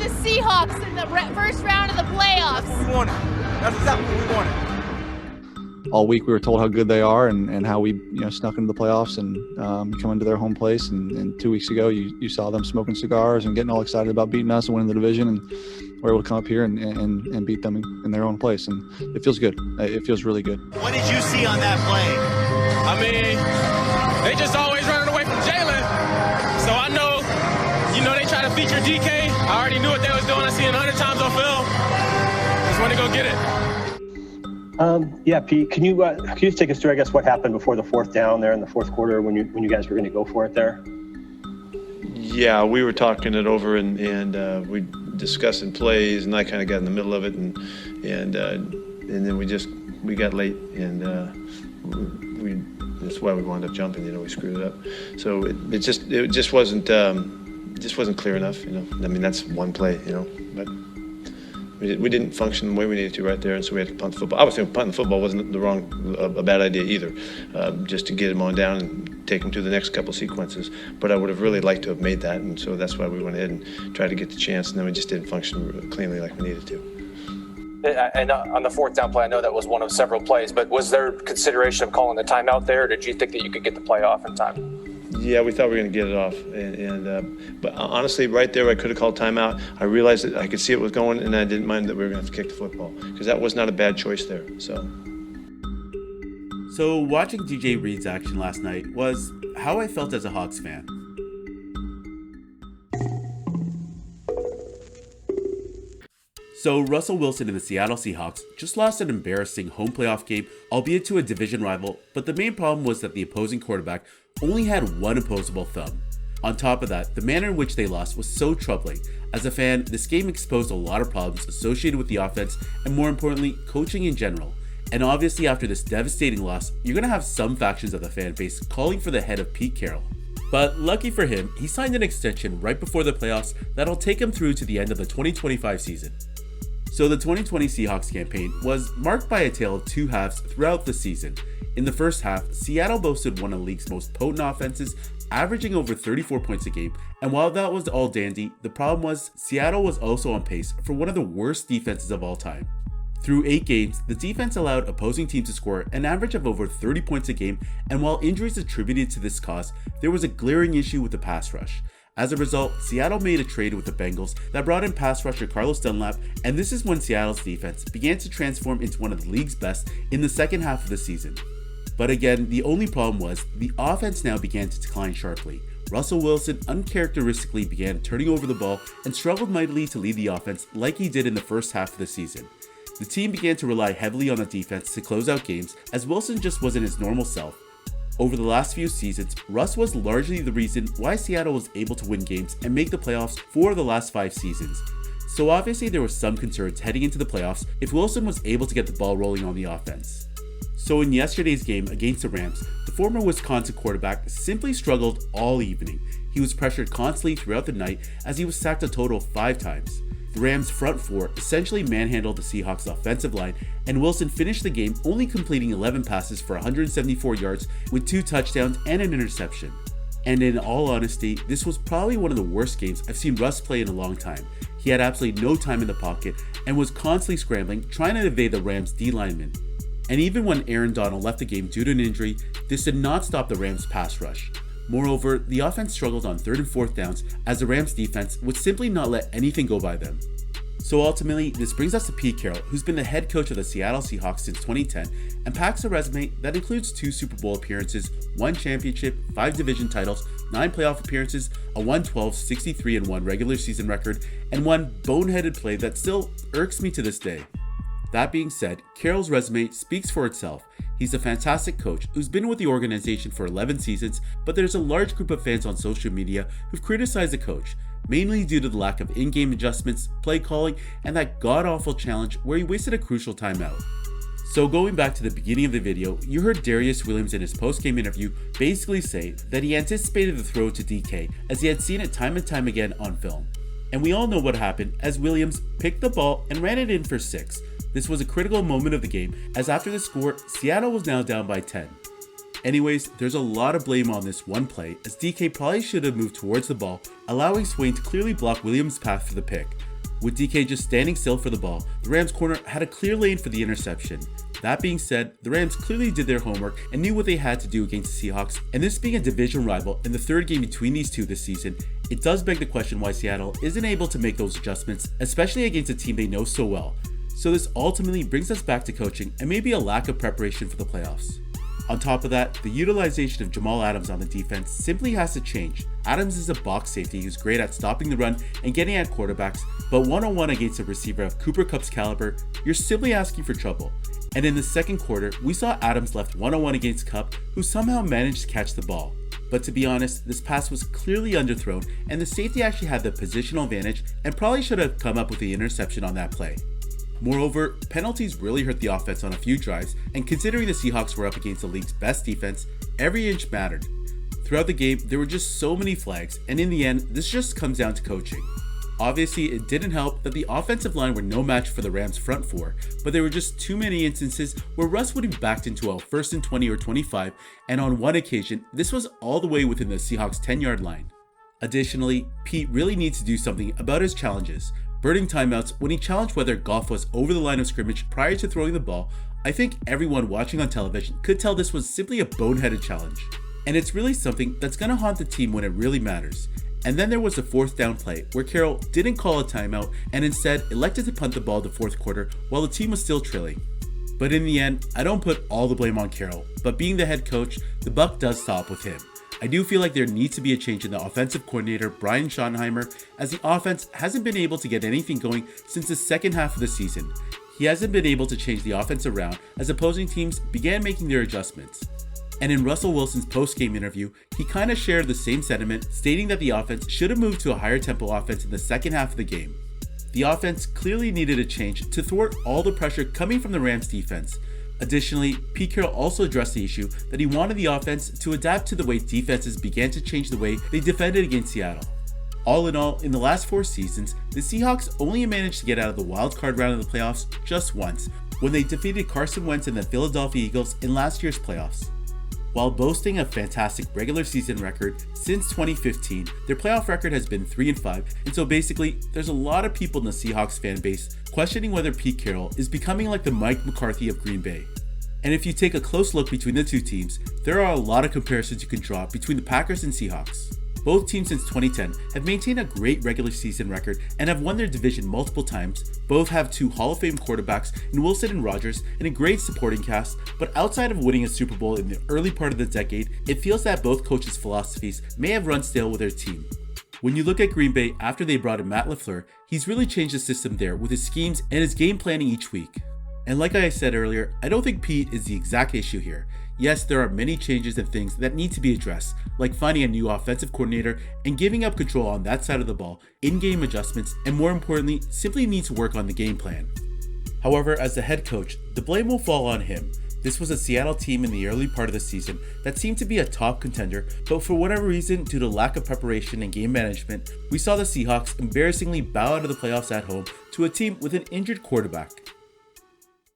the Seahawks in the first round of the playoffs. That's what we wanted. That's exactly what we wanted. All week we were told how good they are and how we snuck into the playoffs and come into their home place. And 2 weeks ago you saw them smoking cigars and getting all excited about beating us and winning the division. And we're able to come up here and beat them in their own place. And it feels good. It feels really good. What did you see on that play? I mean, they just always running away from Jalen. So I know, they try to feature DK. I already knew what they was doing. I seen it 100 times on film. Just want to go get it. Yeah, Pete, can you just take us through, I guess, what happened before the fourth down there in the fourth quarter when you guys were going to go for it there? Yeah, we were talking it over and we discussing plays, and I kind of got in the middle of it, and then we got late, and that's why we wound up jumping. We screwed it up. So it just wasn't clear enough. I mean, that's one play, but. We didn't function the way we needed to right there, and so we had to punt the football. I was thinking punting the football wasn't a bad idea either, just to get them on down and take them to the next couple sequences. But I would have really liked to have made that, and so that's why we went ahead and tried to get the chance, and then we just didn't function cleanly like we needed to. And on the fourth down play, I know that was one of several plays, but was there consideration of calling the timeout there, or did you think that you could get the play off in time? Yeah, we thought we were going to get it off, but honestly, right there, I could have called timeout. I realized that I could see it was going, and I didn't mind that we were going to have to kick the football because that was not a bad choice there. So watching DJ Reed's action last night was how I felt as a Hawks fan. So Russell Wilson and the Seattle Seahawks just lost an embarrassing home playoff game, albeit to a division rival, but the main problem was that the opposing quarterback only had one opposable thumb. On top of that, the manner in which they lost was so troubling. As a fan, this game exposed a lot of problems associated with the offense and, more importantly, coaching in general. And obviously after this devastating loss, you're going to have some factions of the fan base calling for the head of Pete Carroll. But lucky for him, he signed an extension right before the playoffs that'll take him through to the end of the 2025 season. So the 2020 Seahawks campaign was marked by a tale of two halves throughout the season. In the first half, Seattle boasted one of the league's most potent offenses, averaging over 34 points a game, and while that was all dandy, the problem was Seattle was also on pace for one of the worst defenses of all time. Through 8 games, the defense allowed opposing teams to score an average of over 30 points a game, and while injuries attributed to this cause, there was a glaring issue with the pass rush. As a result, Seattle made a trade with the Bengals that brought in pass rusher Carlos Dunlap, and this is when Seattle's defense began to transform into one of the league's best in the second half of the season. But again, the only problem was the offense now began to decline sharply. Russell Wilson uncharacteristically began turning over the ball and struggled mightily to lead the offense like he did in the first half of the season. The team began to rely heavily on the defense to close out games as Wilson just wasn't his normal self. Over the last few seasons, Russ was largely the reason why Seattle was able to win games and make the playoffs for the last 5 seasons. So obviously there were some concerns heading into the playoffs if Wilson was able to get the ball rolling on the offense. So in yesterday's game against the Rams, the former Wisconsin quarterback simply struggled all evening. He was pressured constantly throughout the night as he was sacked a total of 5 times. The Rams' front four essentially manhandled the Seahawks' offensive line, and Wilson finished the game only completing 11 passes for 174 yards with 2 touchdowns and an interception. And in all honesty, this was probably one of the worst games I've seen Russ play in a long time. He had absolutely no time in the pocket and was constantly scrambling, trying to evade the Rams' D linemen. And even when Aaron Donald left the game due to an injury, this did not stop the Rams' pass rush. Moreover, the offense struggled on 3rd and 4th downs as the Rams' defense would simply not let anything go by them. So ultimately, this brings us to Pete Carroll, who's been the head coach of the Seattle Seahawks since 2010 and packs a resume that includes 2 Super Bowl appearances, 1 championship, 5 division titles, 9 playoff appearances, a 112, 63-1 regular season record, and 1 boneheaded play that still irks me to this day. That being said, Carroll's resume speaks for itself. He's a fantastic coach who's been with the organization for 11 seasons, but there's a large group of fans on social media who've criticized the coach, mainly due to the lack of in-game adjustments, play calling, and that god-awful challenge where he wasted a crucial timeout. So going back to the beginning of the video, you heard Darius Williams in his post-game interview basically say that he anticipated the throw to DK as he had seen it time and time again on film. And we all know what happened as Williams picked the ball and ran it in for 6. This was a critical moment of the game, as after the score, Seattle was now down by 10. Anyways, there's a lot of blame on this one play, as DK probably should have moved towards the ball, allowing Swain to clearly block Williams' path for the pick. With DK just standing still for the ball, the Rams corner had a clear lane for the interception. That being said, the Rams clearly did their homework and knew what they had to do against the Seahawks, and this being a division rival and the third game between these two this season, it does beg the question why Seattle isn't able to make those adjustments, especially against a team they know so well. So this ultimately brings us back to coaching and maybe a lack of preparation for the playoffs. On top of that, the utilization of Jamal Adams on the defense simply has to change. Adams is a box safety who's great at stopping the run and getting at quarterbacks, but one-on-one against a receiver of Cooper Kupp's caliber, you're simply asking for trouble. And in the second quarter, we saw Adams left one-on-one against Kupp, who somehow managed to catch the ball. But to be honest, this pass was clearly underthrown, and the safety actually had the positional advantage and probably should have come up with the interception on that play. Moreover, penalties really hurt the offense on a few drives, and considering the Seahawks were up against the league's best defense, every inch mattered. Throughout the game, there were just so many flags, and in the end, this just comes down to coaching. Obviously, it didn't help that the offensive line were no match for the Rams' front four, but there were just too many instances where Russ would be backed into a 1st and 20 or 25, and on one occasion, this was all the way within the Seahawks' 10-yard line. Additionally, Pete really needs to do something about his challenges. Burning timeouts when he challenged whether Goff was over the line of scrimmage prior to throwing the ball, I think everyone watching on television could tell this was simply a boneheaded challenge. And it's really something that's going to haunt the team when it really matters. And then there was a 4th down play where Carroll didn't call a timeout and instead elected to punt the ball the 4th quarter while the team was still trailing. But in the end, I don't put all the blame on Carroll, but being the head coach, the buck does stop with him. I do feel like there needs to be a change in the offensive coordinator, Brian Schottenheimer, as the offense hasn't been able to get anything going since the second half of the season. He hasn't been able to change the offense around as opposing teams began making their adjustments. And in Russell Wilson's post-game interview, he kind of shared the same sentiment, stating that the offense should have moved to a higher tempo offense in the second half of the game. The offense clearly needed a change to thwart all the pressure coming from the Rams defense. Additionally, Pete Carroll also addressed the issue that he wanted the offense to adapt to the way defenses began to change the way they defended against Seattle. All in all, in the last 4 seasons, the Seahawks only managed to get out of the wild card round of the playoffs just once, when they defeated Carson Wentz and the Philadelphia Eagles in last year's playoffs. While boasting a fantastic regular season record since 2015, their playoff record has been 3-5, and so basically, there's a lot of people in the Seahawks fan base questioning whether Pete Carroll is becoming like the Mike McCarthy of Green Bay. And if you take a close look between the two teams, there are a lot of comparisons you can draw between the Packers and Seahawks. Both teams since 2010 have maintained a great regular season record and have won their division multiple times. Both have 2 Hall of Fame quarterbacks in Wilson and Rodgers and a great supporting cast, but outside of winning a Super Bowl in the early part of the decade, it feels that both coaches' philosophies may have run stale with their team. When you look at Green Bay after they brought in Matt LaFleur, he's really changed the system there with his schemes and his game planning each week. And like I said earlier, I don't think Pete is the exact issue here. Yes, there are many changes and things that need to be addressed, like finding a new offensive coordinator and giving up control on that side of the ball, in-game adjustments, and more importantly, simply need to work on the game plan. However, as the head coach, the blame will fall on him. This was a Seattle team in the early part of the season that seemed to be a top contender, but for whatever reason, due to lack of preparation and game management, we saw the Seahawks embarrassingly bow out of the playoffs at home to a team with an injured quarterback.